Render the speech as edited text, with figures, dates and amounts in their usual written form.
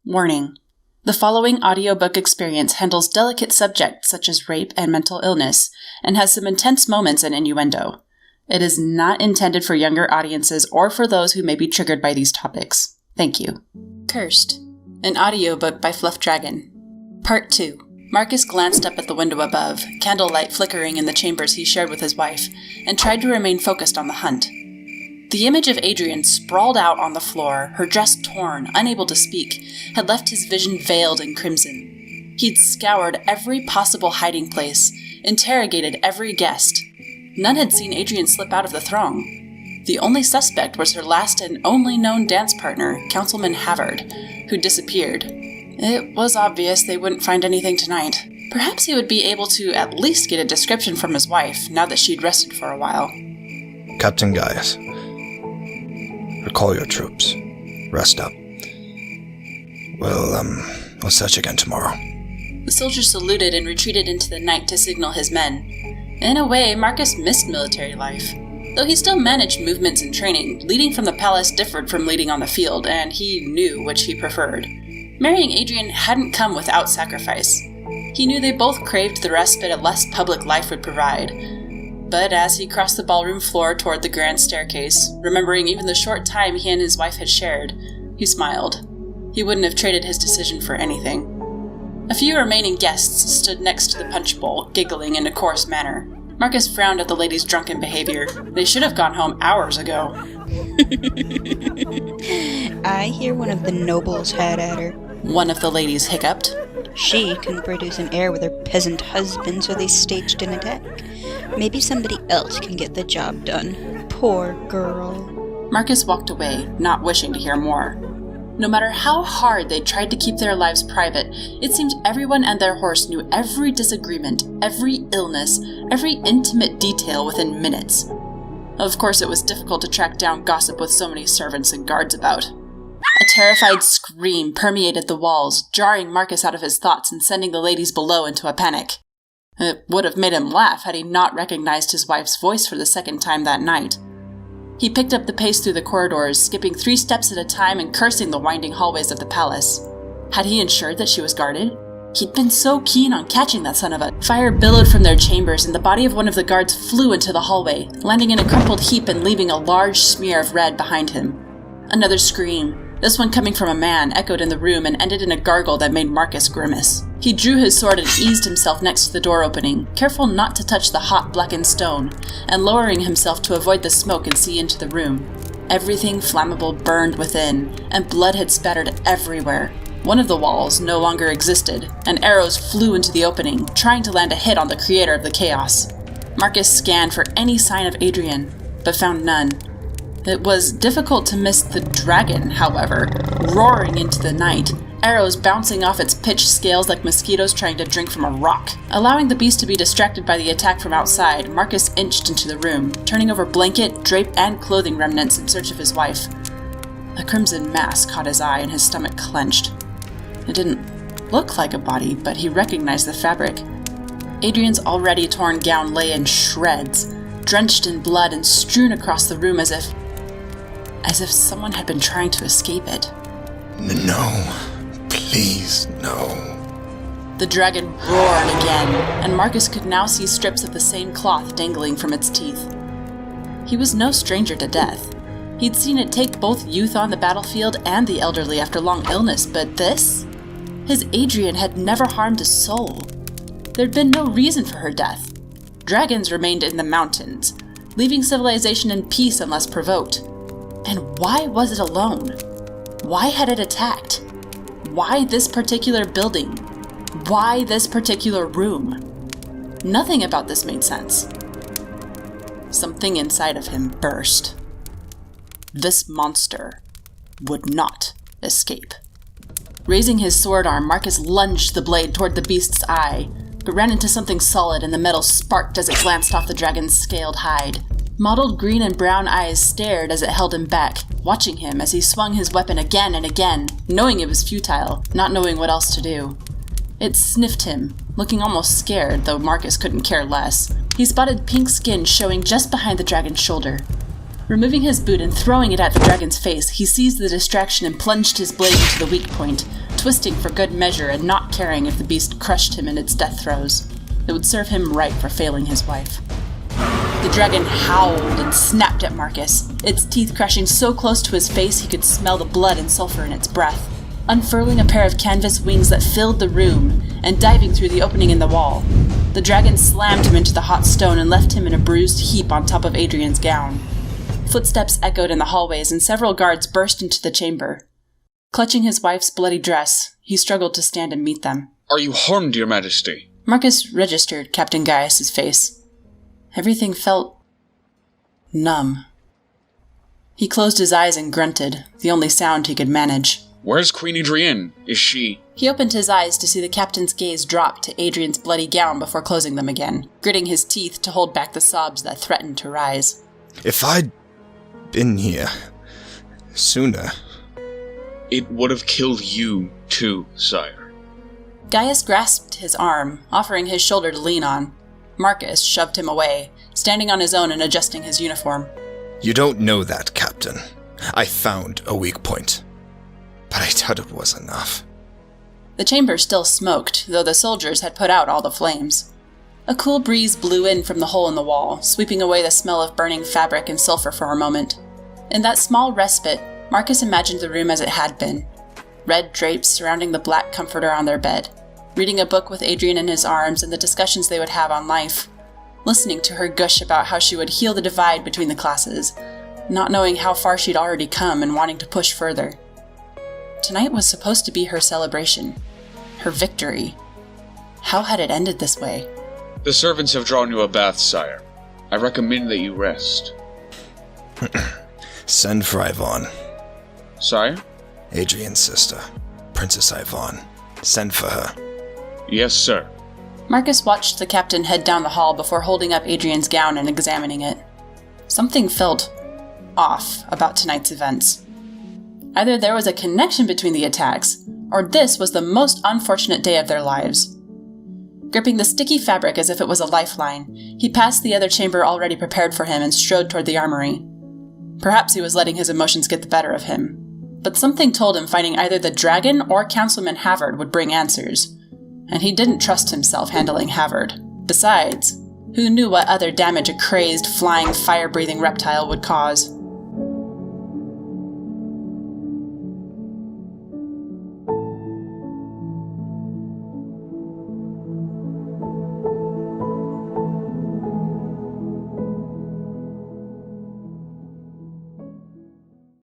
Warning. The following audiobook experience handles delicate subjects such as rape and mental illness, and has some intense moments and innuendo. It is not intended for younger audiences or for those who may be triggered by these topics. Thank you. Cursed. An audiobook by Fluff Dragon. Part 2. Markus glanced up at the window above, candlelight flickering in the chambers he shared with his wife, and tried to remain focused on the hunt. The image of Adrienne sprawled out on the floor, her dress torn, unable to speak, had left his vision veiled in crimson. He'd scoured every possible hiding place, interrogated every guest. None had seen Adrienne slip out of the throng. The only suspect was her last and only known dance partner, Councilman Havard, who disappeared. It was obvious they wouldn't find anything tonight. Perhaps he would be able to at least get a description from his wife, now that she'd rested for a while. Captain Gaius, recall your troops. Rest up. We'll search again tomorrow. The soldier saluted and retreated into the night to signal his men. In a way, Markus missed military life. Though he still managed movements and training, leading from the palace differed from leading on the field, and he knew which he preferred. Marrying Adrienne hadn't come without sacrifice. He knew they both craved the respite a less public life would provide. But as he crossed the ballroom floor toward the grand staircase, remembering even the short time he and his wife had shared, he smiled. He wouldn't have traded his decision for anything. A few remaining guests stood next to the punch bowl, giggling in a coarse manner. Markus frowned at the ladies' drunken behavior. They should have gone home hours ago. I hear one of the nobles had at her. One of the ladies hiccuped. She couldn't produce an heir with her peasant husband, so they staged an attack. Maybe somebody else can get the job done. Poor girl. Markus walked away, not wishing to hear more. No matter how hard they tried to keep their lives private, it seemed everyone and their horse knew every disagreement, every illness, every intimate detail within minutes. Of course, it was difficult to track down gossip with so many servants and guards about. A terrified scream permeated the walls, jarring Markus out of his thoughts and sending the ladies below into a panic. It would have made him laugh had he not recognized his wife's voice for the second time that night. He picked up the pace through the corridors, skipping 3 steps at a time and cursing the winding hallways of the palace. Had he ensured that she was guarded? He'd been so keen on catching that son of a... Fire billowed from their chambers, and the body of one of the guards flew into the hallway, landing in a crumpled heap and leaving a large smear of red behind him. Another scream, this one coming from a man, echoed in the room and ended in a gargle that made Markus grimace. He drew his sword and eased himself next to the door opening, careful not to touch the hot, blackened stone, and lowering himself to avoid the smoke and see into the room. Everything flammable burned within, and blood had spattered everywhere. One of the walls no longer existed, and arrows flew into the opening, trying to land a hit on the creator of the chaos. Markus scanned for any sign of Adrienne, but found none. It was difficult to miss the dragon, however, roaring into the night, arrows bouncing off its pitched scales like mosquitoes trying to drink from a rock. Allowing the beast to be distracted by the attack from outside, Markus inched into the room, turning over blanket, drape, and clothing remnants in search of his wife. A crimson mass caught his eye and his stomach clenched. It didn't look like a body, but he recognized the fabric. Adrienne's already torn gown lay in shreds, drenched in blood and strewn across the room as if someone had been trying to escape it. No. Please, no. The dragon roared again, and Markus could now see strips of the same cloth dangling from its teeth. He was no stranger to death. He'd seen it take both youth on the battlefield and the elderly after long illness, but this? His Adrienne had never harmed a soul. There'd been no reason for her death. Dragons remained in the mountains, leaving civilization in peace unless provoked. And why was it alone? Why had it attacked? Why this particular building? Why this particular room? Nothing about this made sense. Something inside of him burst. This monster would not escape. Raising his sword arm, Markus lunged the blade toward the beast's eye, but ran into something solid and the metal sparked as it glanced off the dragon's scaled hide. Mottled green and brown eyes stared as it held him back, watching him as he swung his weapon again and again, knowing it was futile, not knowing what else to do. It sniffed him, looking almost scared, though Markus couldn't care less. He spotted pink skin showing just behind the dragon's shoulder. Removing his boot and throwing it at the dragon's face, he seized the distraction and plunged his blade into the weak point, twisting for good measure and not caring if the beast crushed him in its death throes. It would serve him right for failing his wife. The dragon howled and snapped at Markus, its teeth crashing so close to his face he could smell the blood and sulfur in its breath, unfurling a pair of canvas wings that filled the room and diving through the opening in the wall. The dragon slammed him into the hot stone and left him in a bruised heap on top of Adrienne's gown. Footsteps echoed in the hallways and several guards burst into the chamber. Clutching his wife's bloody dress, he struggled to stand and meet them. "Are you harmed, Your Majesty?" Markus registered Captain Gaius's face. Everything felt numb. He closed his eyes and grunted, the only sound he could manage. "Where's Queen Adrienne? Is she—" He opened his eyes to see the captain's gaze drop to Adrienne's bloody gown before closing them again, gritting his teeth to hold back the sobs that threatened to rise. If I'd been here sooner... "It would have killed you, too, sire." Gaius grasped his arm, offering his shoulder to lean on. Markus shoved him away, standing on his own and adjusting his uniform. You don't know that, Captain. I found a weak point. But I doubt it was enough. The chamber still smoked, though the soldiers had put out all the flames. A cool breeze blew in from the hole in the wall, sweeping away the smell of burning fabric and sulfur for a moment. In that small respite, Markus imagined the room as it had been. Red drapes surrounding the black comforter on their bed, reading a book with Adrienne in his arms and the discussions they would have on life, listening to her gush about how she would heal the divide between the classes, not knowing how far she'd already come and wanting to push further. Tonight was supposed to be her celebration, her victory. How had it ended this way? "The servants have drawn you a bath, sire. I recommend that you rest." Send for Yvonne. "Sire?" Adrienne's sister, Princess Yvonne. Send for her. "Yes, sir." Markus watched the captain head down the hall before holding up Adrienne's gown and examining it. Something felt off about tonight's events. Either there was a connection between the attacks, or this was the most unfortunate day of their lives. Gripping the sticky fabric as if it was a lifeline, he passed the other chamber already prepared for him and strode toward the armory. Perhaps he was letting his emotions get the better of him, but something told him finding either the dragon or Councilman Havard would bring answers, and he didn't trust himself handling Havard. Besides, who knew what other damage a crazed, flying, fire-breathing reptile would cause?